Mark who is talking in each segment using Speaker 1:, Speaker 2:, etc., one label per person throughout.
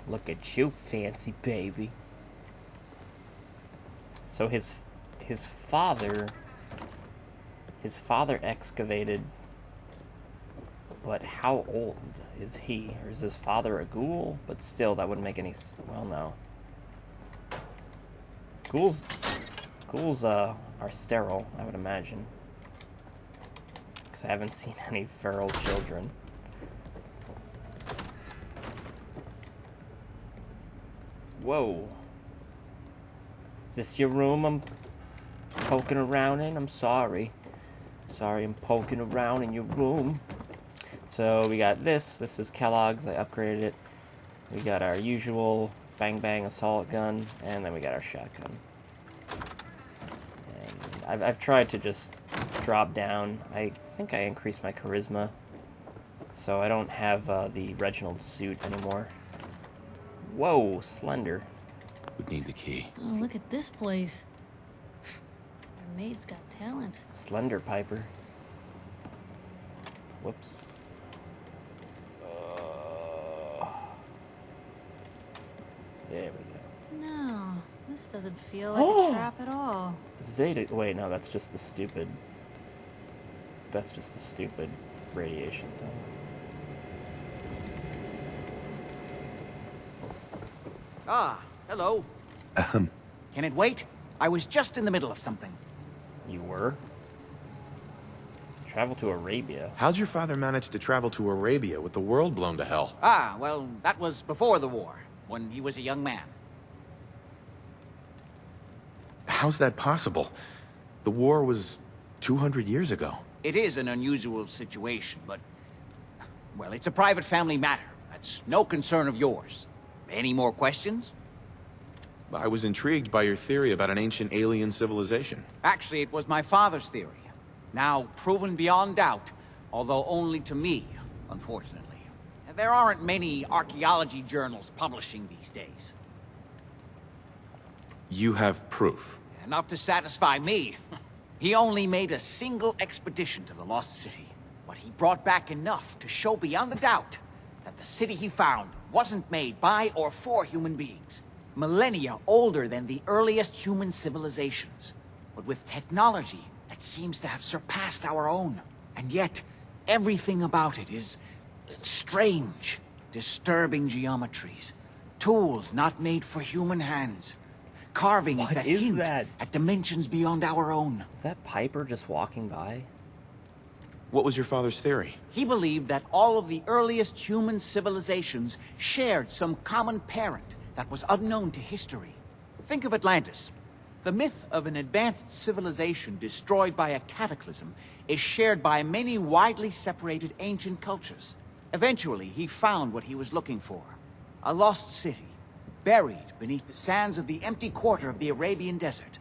Speaker 1: Look at you, fancy baby. So his father excavated, but how old is he? Or is his father a ghoul? But still, that wouldn't make any well, no. Ghouls are sterile, I would imagine. Because I haven't seen any feral children. Whoa. Is this your room I'm poking around in? I'm sorry. Sorry, I'm poking around in your room. So we got this. This is Kellogg's. I upgraded it. We got our usual bang bang assault gun, and then we got our shotgun. And I've tried to just drop down. I think I increased my charisma, so I don't have the Reginald suit anymore. Whoa, Slender.
Speaker 2: Would need the key.
Speaker 3: Oh, look at this place. Our maid's got talent.
Speaker 1: Slender Piper. Whoops. There we go.
Speaker 3: No, this doesn't feel like a trap at all.
Speaker 1: Zeta. Wait, no, that's just the stupid. That's just the stupid radiation thing.
Speaker 4: Ah, hello. Can it wait? I was just in the middle of something.
Speaker 1: You were? Travel to Arabia.
Speaker 2: How'd your father manage to travel to Arabia with the world blown to hell?
Speaker 4: Ah, well, that was before the war, when he was a young man.
Speaker 2: How's that possible? The war was 200 years ago.
Speaker 4: It is an unusual situation, but... well, it's a private family matter. That's no concern of yours. Any more questions?
Speaker 2: I was intrigued by your theory about an ancient alien civilization.
Speaker 4: Actually, it was my father's theory. Now proven beyond doubt, although only to me, unfortunately. There aren't many archaeology journals publishing these days.
Speaker 2: You have proof.
Speaker 4: Enough to satisfy me. He only made a single expedition to the Lost City, but he brought back enough to show beyond a doubt that the city he found wasn't made by or for human beings. Millennia older than the earliest human civilizations, but with technology that seems to have surpassed our own. And yet, everything about it is strange, disturbing geometries, tools not made for human hands, carvings that hint at dimensions beyond our own.
Speaker 1: Is that Piper just walking by?
Speaker 2: What was your father's theory?
Speaker 4: He believed that all of the earliest human civilizations shared some common parent that was unknown to history. Think of Atlantis. The myth of an advanced civilization destroyed by a cataclysm is shared by many widely separated ancient cultures. Eventually, he found what he was looking for. A lost city, buried beneath the sands of the empty quarter of the Arabian desert.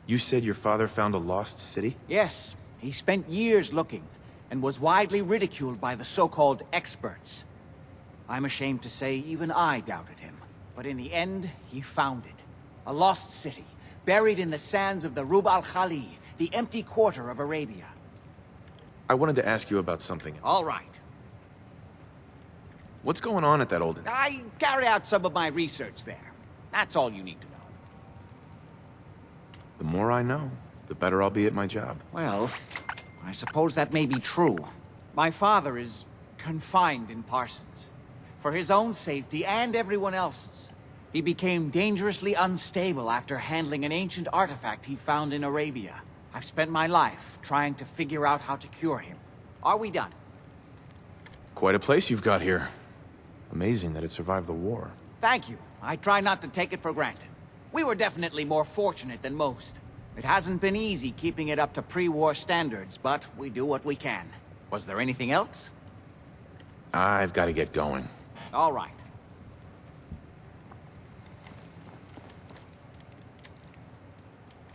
Speaker 2: You said your father found a lost city?
Speaker 4: Yes, he spent years looking, and was widely ridiculed by the so-called experts. I'm ashamed to say even I doubted him. But in the end, he found it. A lost city, buried in the sands of the Rub al-Khali, the empty quarter of Arabia.
Speaker 2: I wanted to ask you about something else.
Speaker 4: All right.
Speaker 2: What's going on at that old...
Speaker 4: I carry out some of my research there. That's all you need to know.
Speaker 2: The more I know, the better I'll be at my job.
Speaker 4: Well, I suppose that may be true. My father is confined in Parsons. For his own safety and everyone else's. He became dangerously unstable after handling an ancient artifact he found in Arabia. I've spent my life trying to figure out how to cure him. Are we done?
Speaker 2: Quite a place you've got here. Amazing that it survived the war.
Speaker 4: Thank you. I try not to take it for granted. We were definitely more fortunate than most. It hasn't been easy keeping it up to pre-war standards, but we do what we can. Was there anything else?
Speaker 2: I've got to get going.
Speaker 4: All right.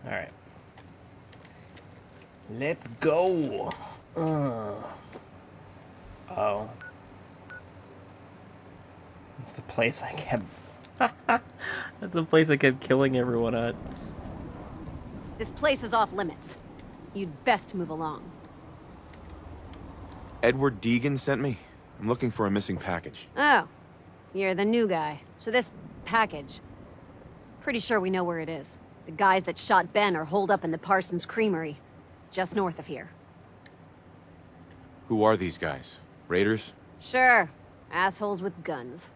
Speaker 1: All right. Let's go. Oh. It's the place I kept... That's the place I kept killing everyone at.
Speaker 5: This place is off limits. You'd best move along.
Speaker 2: Edward Deegan sent me. I'm looking for a missing package.
Speaker 5: Oh. You're the new guy. So this package... Pretty sure we know where it is. The guys that shot Ben are holed up in the Parsons Creamery, just north of here.
Speaker 2: Who are these guys? Raiders?
Speaker 5: Sure. Assholes with guns.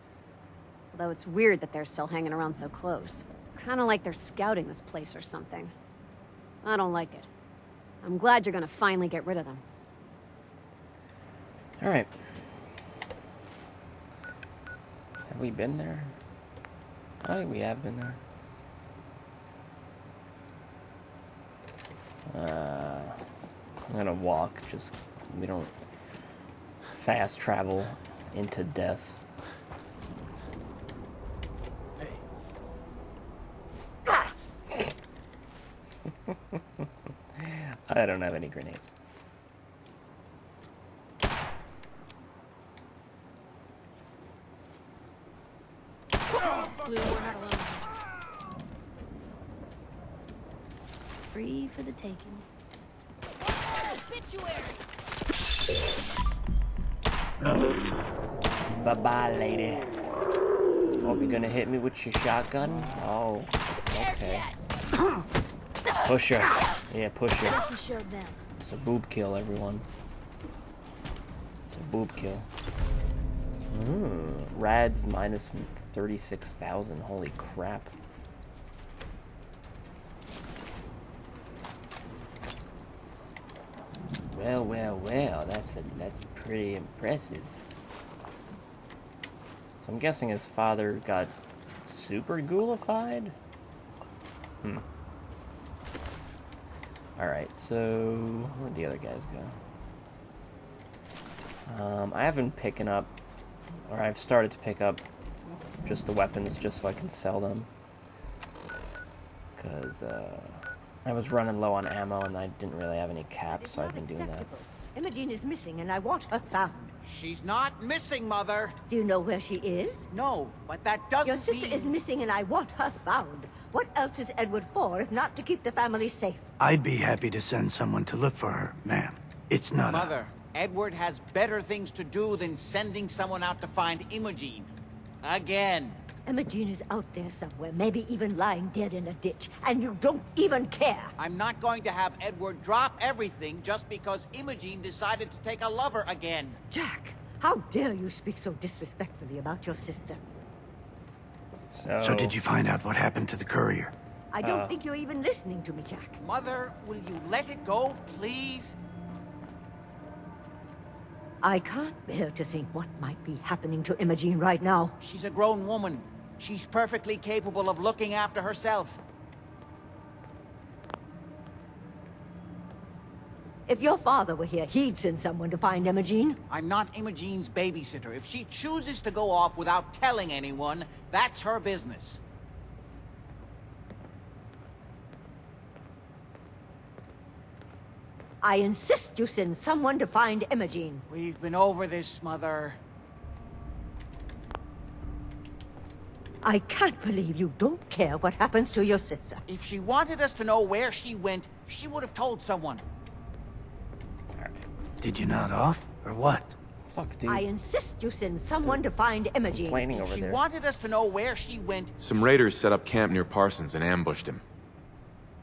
Speaker 5: Although it's weird that they're still hanging around so close. Kinda like they're scouting this place or something. I don't like it. I'm glad you're gonna finally get rid of them.
Speaker 1: Alright. Have we been there? Oh, we have been there. I'm gonna walk, just we don't fast travel into death. I don't have any grenades.
Speaker 3: Blue, we're not alone. Free for the taking.
Speaker 1: Bye-bye, lady. Oh, you gonna hit me with your shotgun? Oh, okay. Push her. Yeah, push her.
Speaker 3: That's what showed them.
Speaker 1: It's a boob kill, everyone. It's a boob kill. Rads minus 36,000. Holy crap. Well, well, well. That's pretty impressive. So I'm guessing his father got super ghoulified? Alright, so where'd the other guys go? I have been picking up, or I've started to pick up just the weapons just so I can sell them. Because I was running low on ammo and I didn't really have any caps, so I've been doing that.
Speaker 6: Emogene is missing and I want her found.
Speaker 4: She's not missing, Mother.
Speaker 6: Do you know where she is?
Speaker 4: No, but that doesn't
Speaker 6: Your sister
Speaker 4: mean...
Speaker 6: is missing and I want her found. What else is Edward for if not to keep the family safe?
Speaker 7: I'd be happy to send someone to look for her, ma'am. It's not
Speaker 4: Mother, Edward has better things to do than sending someone out to find Emogene. Again.
Speaker 6: Emogene is out there somewhere, maybe even lying dead in a ditch, and you don't even care.
Speaker 4: I'm not going to have Edward drop everything just because Emogene decided to take a lover again.
Speaker 6: Jack, how dare you speak so disrespectfully about your sister?
Speaker 7: So did you find out what happened to the courier?
Speaker 6: I don't think you're even listening to me, Jack.
Speaker 4: Mother, will you let it go, please?
Speaker 6: I can't bear to think what might be happening to Emogene right now.
Speaker 4: She's a grown woman. She's perfectly capable of looking after herself.
Speaker 6: If your father were here, he'd send someone to find Emogene.
Speaker 4: I'm not Imogene's babysitter. If she chooses to go off without telling anyone, that's her business.
Speaker 6: I insist you send someone to find Emogene.
Speaker 4: We've been over this, Mother.
Speaker 6: I can't believe you don't care what happens to your sister.
Speaker 4: If she wanted us to know where she went, she would have told someone.
Speaker 7: Did you nod off, or what?
Speaker 1: Fuck, dude.
Speaker 6: I insist you send someone to find Emogene.
Speaker 1: Complaining
Speaker 4: If
Speaker 1: over
Speaker 4: she
Speaker 1: there.
Speaker 4: wanted us to know where she went,
Speaker 2: Some raiders set up camp near Parsons and ambushed him.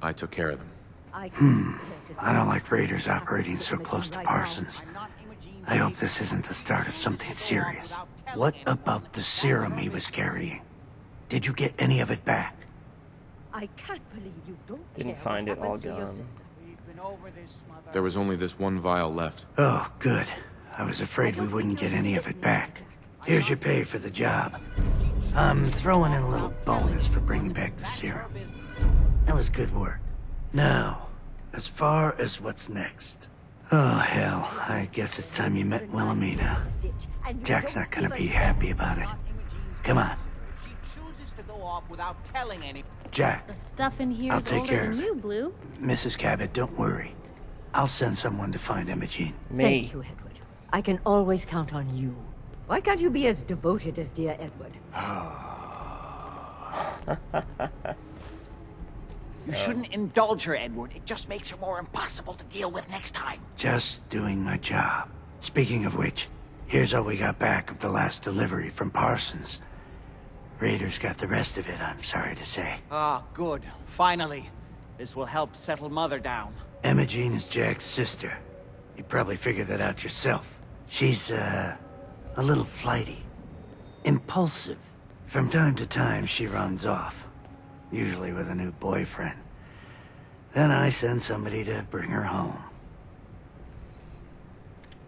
Speaker 2: I took care of them.
Speaker 6: I can't bear to think
Speaker 7: I don't like
Speaker 6: what
Speaker 7: raiders
Speaker 6: happens
Speaker 7: operating
Speaker 6: to
Speaker 7: so
Speaker 6: Emogene
Speaker 7: close to
Speaker 6: right now.
Speaker 7: Parsons.
Speaker 4: I'm not Imogene's
Speaker 7: I hope
Speaker 4: babysitter.
Speaker 7: this isn't the start of
Speaker 4: She
Speaker 7: something
Speaker 4: chooses to go off
Speaker 7: serious.
Speaker 4: without telling
Speaker 7: What
Speaker 4: anyone.
Speaker 7: about the
Speaker 4: That's
Speaker 7: serum
Speaker 4: her
Speaker 7: he was
Speaker 4: business.
Speaker 7: carrying? Did you get any of it back?
Speaker 6: I can't believe you don't
Speaker 1: Didn't
Speaker 6: care
Speaker 1: find
Speaker 6: what
Speaker 1: it all
Speaker 6: happens to your
Speaker 1: gone.
Speaker 6: sister.
Speaker 4: We've been over this, Mother.
Speaker 2: There was only this one vial left.
Speaker 7: Oh, good. I was afraid we wouldn't get any of it back. Here's your pay for the job. I'm throwing in a little bonus for bringing back the serum. That was good work. Now, as far as what's next. Oh, hell. I guess it's time you met Wilhelmina. Jack's not gonna be happy about it. Come on.
Speaker 4: If she chooses to go off without telling anyone.
Speaker 7: Jack,
Speaker 3: The stuff in here
Speaker 7: I'll
Speaker 3: is
Speaker 7: take
Speaker 3: older
Speaker 7: care
Speaker 3: than
Speaker 7: of it.
Speaker 3: you, Blue.
Speaker 7: Mrs. Cabot, don't worry. I'll send someone to find Emogene.
Speaker 1: Me.
Speaker 6: Thank you, Edward. I can always count on you. Why can't you be as devoted as dear Edward?
Speaker 4: You shouldn't indulge her, Edward. It just makes her more impossible to deal with next time.
Speaker 7: Just doing my job. Speaking of which, Here's all we got back of the last delivery from Parsons. Raiders got the rest of it, I'm sorry to say.
Speaker 4: Ah, good. Finally. This will help settle Mother down.
Speaker 7: Emogene is Jack's sister. You probably figured that out yourself. She's, a little flighty. Impulsive. From time to time, she runs off. Usually with a new boyfriend. Then I send somebody to bring her home.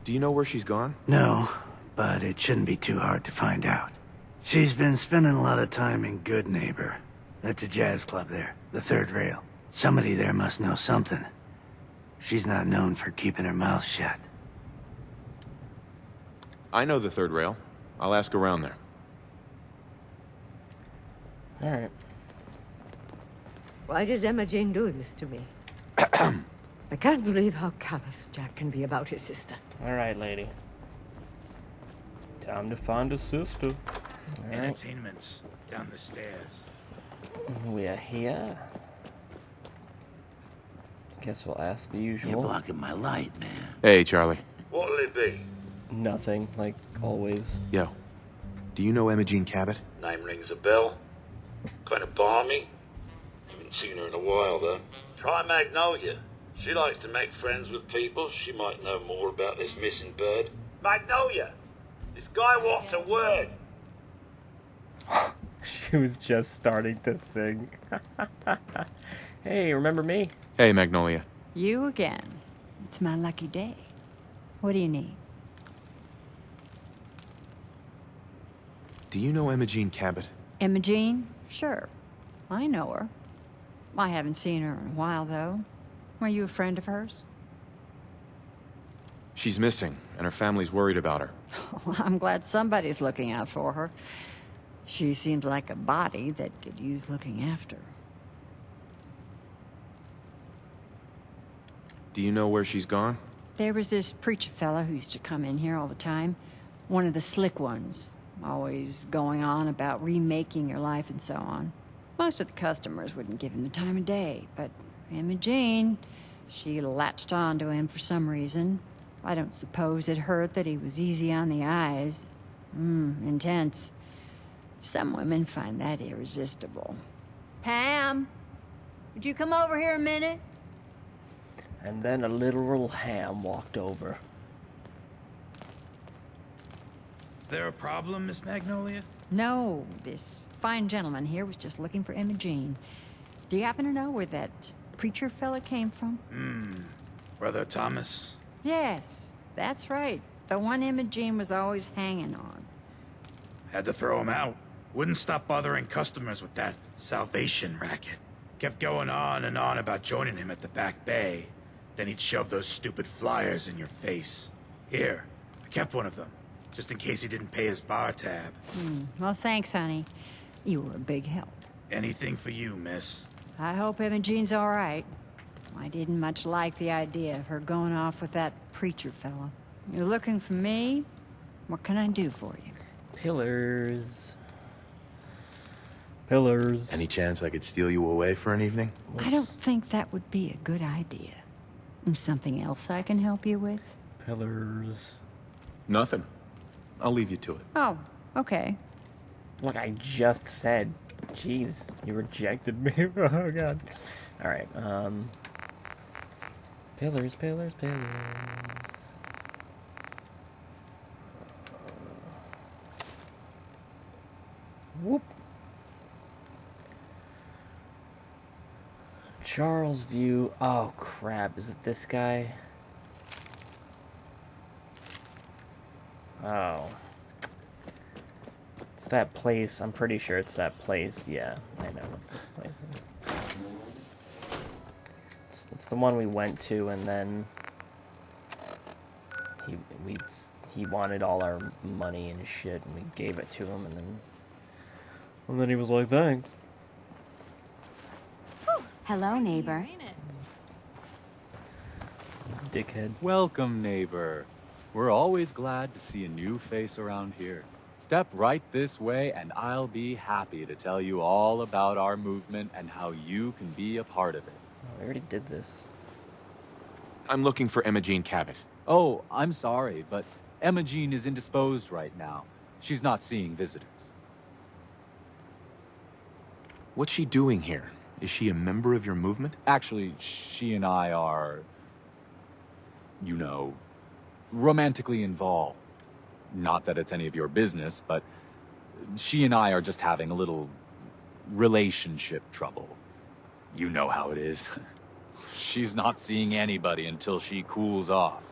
Speaker 2: Do you know where she's gone?
Speaker 7: No, but it shouldn't be too hard to find out. She's been spending a lot of time in Goodneighbor. That's a jazz club there, the third rail. Somebody there must know something. She's not known for keeping her mouth shut.
Speaker 2: I know the third rail. I'll ask around there.
Speaker 1: Alright.
Speaker 6: Why does Emogene do this to me? I can't believe how callous Jack can be about his sister.
Speaker 1: Alright, lady. Time to find a sister. Alright.
Speaker 8: Entertainment's down the stairs.
Speaker 1: We are here. Guess we'll ask the usual.
Speaker 7: You're blocking my light, man.
Speaker 2: Hey, Charlie.
Speaker 8: What'll it be?
Speaker 1: Nothing, like always.
Speaker 2: Yo, do you know Emogene Cabot?
Speaker 8: Name rings a bell. Kind of balmy. Haven't seen her in a while, though. Try Magnolia. She likes to make friends with people. She might know more about this missing bird. Magnolia! This guy wants a word.
Speaker 1: She was just starting to sing. Hey, remember me?
Speaker 2: Hey, Magnolia.
Speaker 9: You again. It's my lucky day. What do you need?
Speaker 2: Do you know Emogene Cabot?
Speaker 9: Emogene? Sure. I know her. I haven't seen her in a while, though. Are you a friend of hers?
Speaker 2: She's missing, and her family's worried about her.
Speaker 9: Well, I'm glad somebody's looking out for her. She seems like a body that could use looking after.
Speaker 2: Do you know where she's gone?
Speaker 9: There was this preacher fella who used to come in here all the time. One of the slick ones. Always going on about remaking your life and so on. Most of the customers wouldn't give him the time of day, but Emogene, she latched on to him for some reason. I don't suppose it hurt that he was easy on the eyes. Intense. Some women find that irresistible.
Speaker 6: Pam, would you come over here a minute?
Speaker 1: And then a literal ham walked over.
Speaker 8: Is there a problem, Miss Magnolia?
Speaker 9: No, this fine gentleman here was just looking for Emogene. Do you happen to know where that preacher fella came from?
Speaker 8: Brother Thomas?
Speaker 9: Yes, that's right. The one Emogene was always hanging on.
Speaker 8: Had to throw him out. Wouldn't stop bothering customers with that salvation racket. Kept going on and on about joining him at the back bay. Then he'd shove those stupid flyers in your face. Here, I kept one of them, just in case he didn't pay his bar tab.
Speaker 9: Well, thanks, honey. You were a big help.
Speaker 8: Anything for you, miss.
Speaker 9: I hope Emogene's all right. I didn't much like the idea of her going off with that preacher fella. You're looking for me? What can I do for you?
Speaker 1: Pillars. Pillars.
Speaker 2: Any chance I could steal you away for an evening?
Speaker 9: I don't think that would be a good idea. Something else I can help you with?
Speaker 1: Pillars.
Speaker 2: Nothing. I'll leave you to it.
Speaker 9: Oh, okay.
Speaker 1: Look, I just said. Jeez, you rejected me. Oh, God. Alright, pillars, pillars, pillars. Whoop. Charles View. Oh, crap. Is it this guy? Oh. It's that place. I'm pretty sure it's that place. Yeah, I know what this place is. It's the one we went to, and then he wanted all our money and shit, and we gave it to him, and then he was like, "Thanks."
Speaker 5: Hello, neighbor.
Speaker 1: This dickhead.
Speaker 10: Welcome, neighbor. We're always glad to see a new face around here. Step right this way and I'll be happy to tell you all about our movement and how you can be a part of it.
Speaker 1: Oh, we already did this.
Speaker 2: I'm looking for Emogene Cabot.
Speaker 10: Oh, I'm sorry, but Emogene is indisposed right now. She's not seeing visitors.
Speaker 2: What's she doing here? Is she a member of your movement?
Speaker 10: Actually, she and I are, you know, romantically involved. Not that it's any of your business, but she and I are just having a little relationship trouble. You know how it is. She's not seeing anybody until she cools off.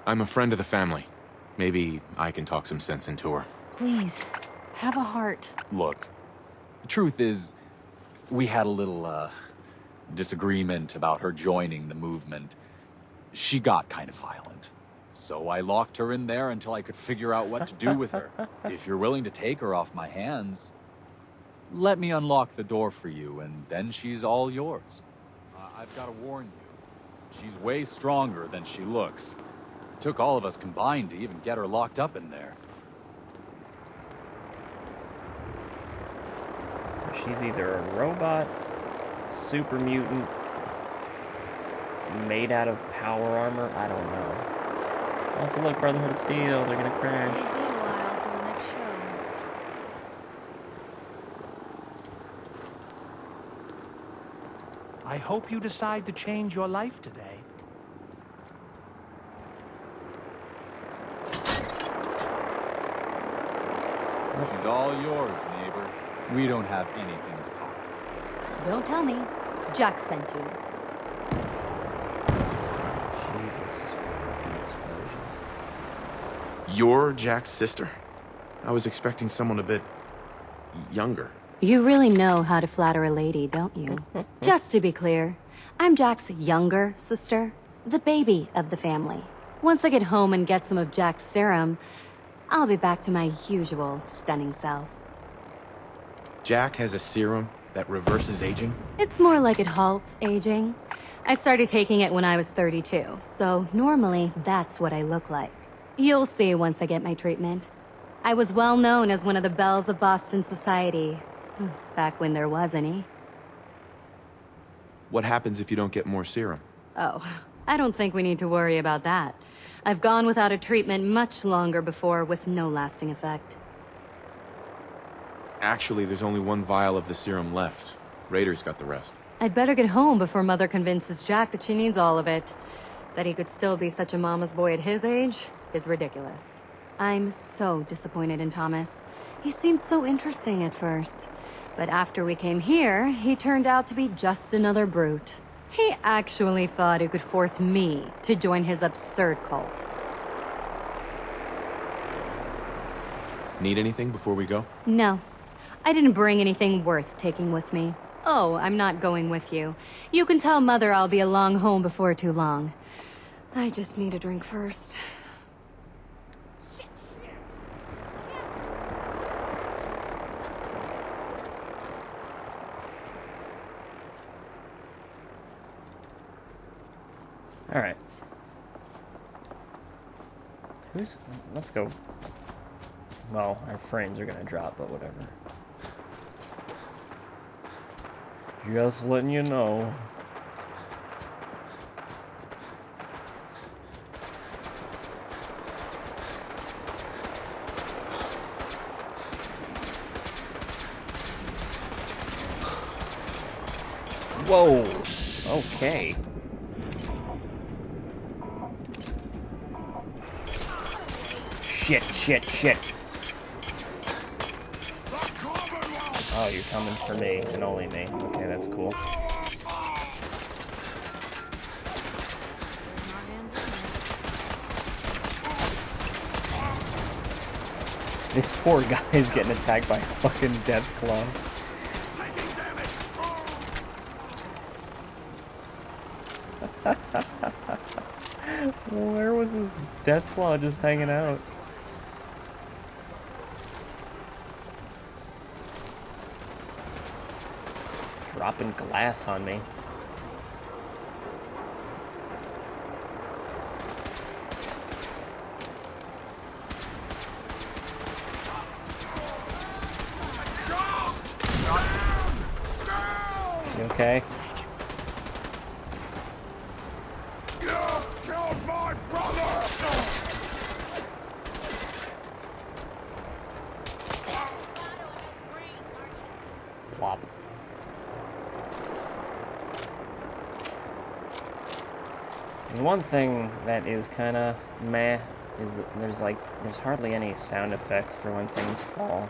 Speaker 2: I'm a friend of the family. Maybe I can talk some sense into her.
Speaker 3: Please, have a heart.
Speaker 10: Look, the truth is, we had a little, disagreement about her joining the movement. She got kind of violent. So I locked her in there until I could figure out what to do with her. If you're willing to take her off my hands, let me unlock the door for you, and then she's all yours. I've got to warn you, she's way stronger than she looks. It took all of us combined to even get her locked up in there.
Speaker 1: So she's either a robot, a super mutant, made out of power armor. I don't know. Also, look, Brotherhood of Steel, they're gonna crash.
Speaker 3: It'll be a while till the next show.
Speaker 11: I hope you decide to change your life today.
Speaker 10: She's all yours, neighbor. We don't have anything to talk about.
Speaker 5: Don't tell me. Jack sent you.
Speaker 1: Jesus, fucking explosions.
Speaker 2: You're Jack's sister? I was expecting someone a bit younger.
Speaker 5: You really know how to flatter a lady, don't you? Just to be clear, I'm Jack's younger sister, the baby of the family. Once I get home and get some of Jack's serum, I'll be back to my usual stunning self.
Speaker 2: Jack has a serum that reverses aging?
Speaker 5: It's more like it halts aging. I started taking it when I was 32, so normally that's what I look like. You'll see once I get my treatment. I was well known as one of the belles of Boston society, back when there was any.
Speaker 2: What happens if you don't get more serum?
Speaker 5: Oh, I don't think we need to worry about that. I've gone without a treatment much longer before with no lasting effect.
Speaker 2: Actually, there's only one vial of the serum left. Raiders got the rest.
Speaker 5: I'd better get home before Mother convinces Jack that she needs all of it. That he could still be such a mama's boy at his age is ridiculous. I'm so disappointed in Thomas. He seemed so interesting at first. But after we came here, he turned out to be just another brute. He actually thought he could force me to join his absurd cult.
Speaker 2: Need anything before we go?
Speaker 5: No. I didn't bring anything worth taking with me. Oh, I'm not going with you. You can tell Mother I'll be along home before too long. I just need a drink first.
Speaker 1: Alright. Let's go. Well, our frames are gonna drop, but whatever. Just letting you know. Whoa! Okay. Shit. Oh, you're coming for me, and only me. Okay, that's cool. This poor guy is getting attacked by a fucking death claw. Where was this death claw just hanging out? Dropping glass on me. okay?
Speaker 8: You killed my brother!
Speaker 1: Plop. And one thing that is kind of meh is that there's hardly any sound effects for when things fall.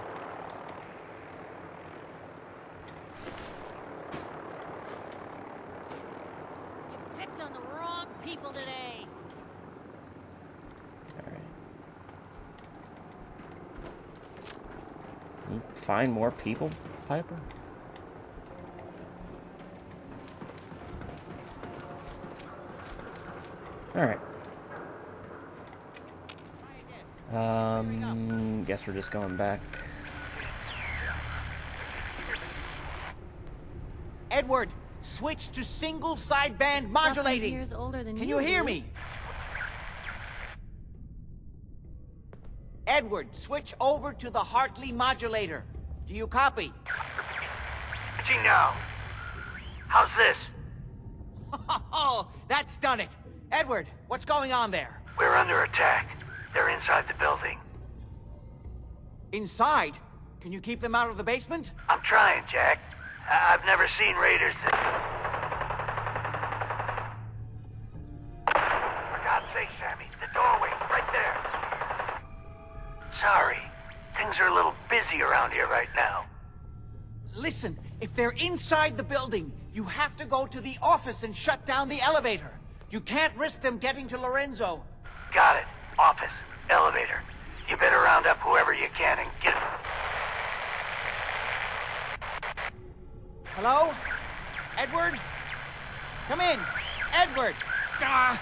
Speaker 3: You picked on the wrong people today.
Speaker 1: Alright. Can you find more people, Piper? Alright. Guess we're just going back.
Speaker 4: Edward, switch to single sideband modulating.
Speaker 3: Years older than
Speaker 4: Can you hear
Speaker 3: dude.
Speaker 4: me? Edward, switch over to the Hartley modulator. Do you copy?
Speaker 7: Gee, now. How's this?
Speaker 4: Oh, that's done it. Edward, what's going on there?
Speaker 7: We're under attack. They're inside the building.
Speaker 4: Inside? Can you keep them out of the basement?
Speaker 7: I'm trying, Jack. I've never seen raiders that... For God's sake, Sammy, the doorway, right there. Sorry. Things are a little busy around here right now.
Speaker 4: Listen, if they're inside the building, you have to go to the office and shut down the elevator. You can't risk them getting to Lorenzo.
Speaker 7: Got it. Office. Elevator. You better round up whoever you can and get...
Speaker 4: Hello? Edward? Come in. Edward! Ah!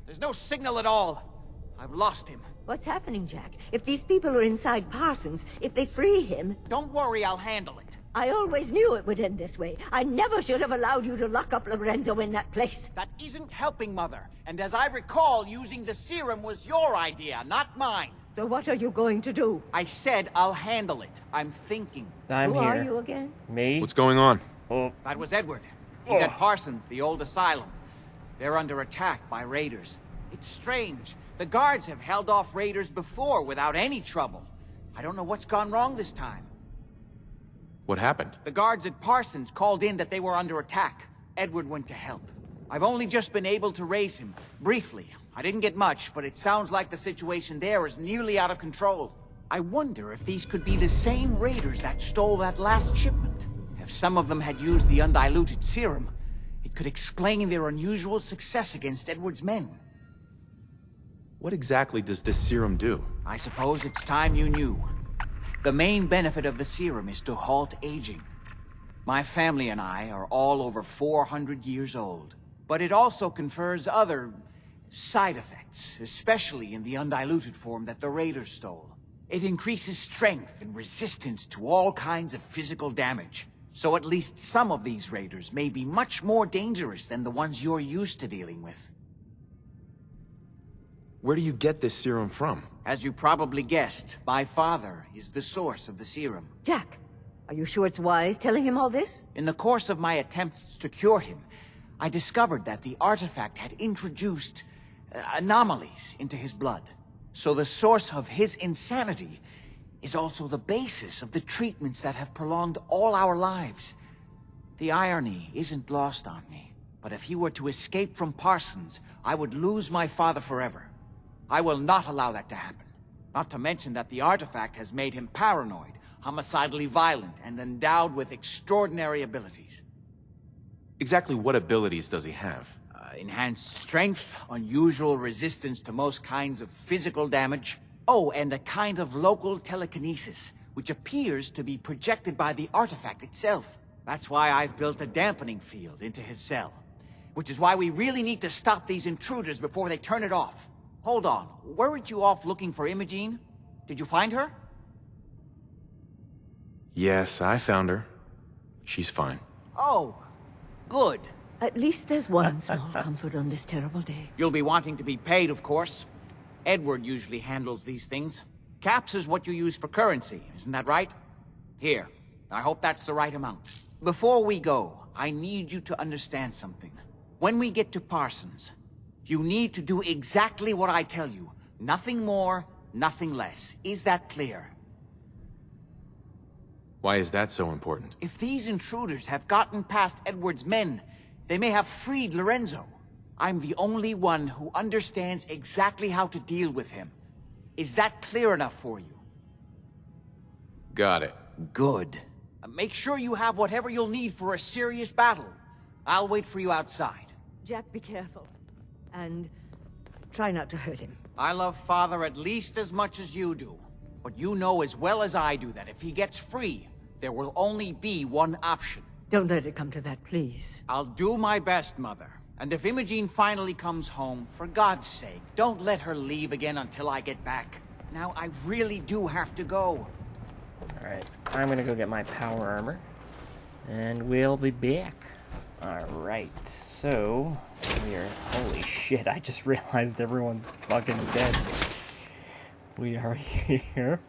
Speaker 4: There's no signal at all. I've lost him.
Speaker 6: What's happening, Jack? If these people are inside Parsons, if they free him...
Speaker 4: Don't worry, I'll handle it.
Speaker 6: I always knew it would end this way. I never should have allowed you to lock up Lorenzo in that place.
Speaker 4: That isn't helping, Mother. And as I recall, using the serum was your idea, not mine.
Speaker 6: So what are you going to do?
Speaker 4: I said I'll handle it. I'm thinking.
Speaker 1: I'm
Speaker 6: Who
Speaker 1: here.
Speaker 6: are you again?
Speaker 1: Me?
Speaker 2: What's going on?
Speaker 1: Oh,
Speaker 4: That was Edward. He's at Parsons, the old asylum. They're under attack by raiders. It's strange. The guards have held off raiders before without any trouble. I don't know what's gone wrong this time.
Speaker 2: What happened?
Speaker 4: The guards at Parsons called in that they were under attack. Edward went to help. I've only just been able to raise him, briefly. I didn't get much, but it sounds like the situation there is nearly out of control. I wonder if these could be the same raiders that stole that last shipment. If some of them had used the undiluted serum, it could explain their unusual success against Edward's men.
Speaker 2: What exactly does this serum do?
Speaker 4: I suppose it's time you knew. The main benefit of the serum is to halt aging. My family and I are all over 400 years old. But it also confers other side effects, especially in the undiluted form that the raiders stole. It increases strength and resistance to all kinds of physical damage. So at least some of these raiders may be much more dangerous than the ones you're used to dealing with.
Speaker 2: Where do you get this serum from?
Speaker 4: As you probably guessed, my father is the source of the serum.
Speaker 6: Jack, are you sure it's wise telling him all this?
Speaker 4: In the course of my attempts to cure him, I discovered that the artifact had introduced anomalies into his blood. So the source of his insanity is also the basis of the treatments that have prolonged all our lives. The irony isn't lost on me, but if he were to escape from Parsons, I would lose my father forever. I will not allow that to happen. Not to mention that the artifact has made him paranoid, homicidally violent, and endowed with extraordinary abilities.
Speaker 2: Exactly what abilities does he have?
Speaker 4: Enhanced strength, unusual resistance to most kinds of physical damage. Oh, and a kind of local telekinesis, which appears to be projected by the artifact itself. That's why I've built a dampening field into his cell. Which is why we really need to stop these intruders before they turn it off. Hold on, weren't you off looking for Emogene? Did you find her?
Speaker 2: Yes, I found her. She's fine.
Speaker 4: Oh, good.
Speaker 6: At least there's one small comfort on this terrible day.
Speaker 4: You'll be wanting to be paid, of course. Edward usually handles these things. Caps is what you use for currency, isn't that right? Here, I hope that's the right amount. Before we go, I need you to understand something. When we get to Parsons, you need to do exactly what I tell you. Nothing more, nothing less. Is that clear?
Speaker 2: Why is that so important?
Speaker 4: If these intruders have gotten past Edward's men, they may have freed Lorenzo. I'm the only one who understands exactly how to deal with him. Is that clear enough for you?
Speaker 2: Got it.
Speaker 4: Good. Make sure you have whatever you'll need for a serious battle. I'll wait for you outside.
Speaker 6: Jack, be careful. And try not to hurt him.
Speaker 4: I love Father at least as much as you do. But you know as well as I do that if he gets free, there will only be one option.
Speaker 6: Don't let it come to that, please.
Speaker 4: I'll do my best, Mother. And if Emogene finally comes home, for God's sake, don't let her leave again until I get back. Now, I really do have to go.
Speaker 1: Alright, I'm gonna go get my power armor. And we'll be back. Alright, so... Holy shit, I just realized everyone's fucking dead. We are here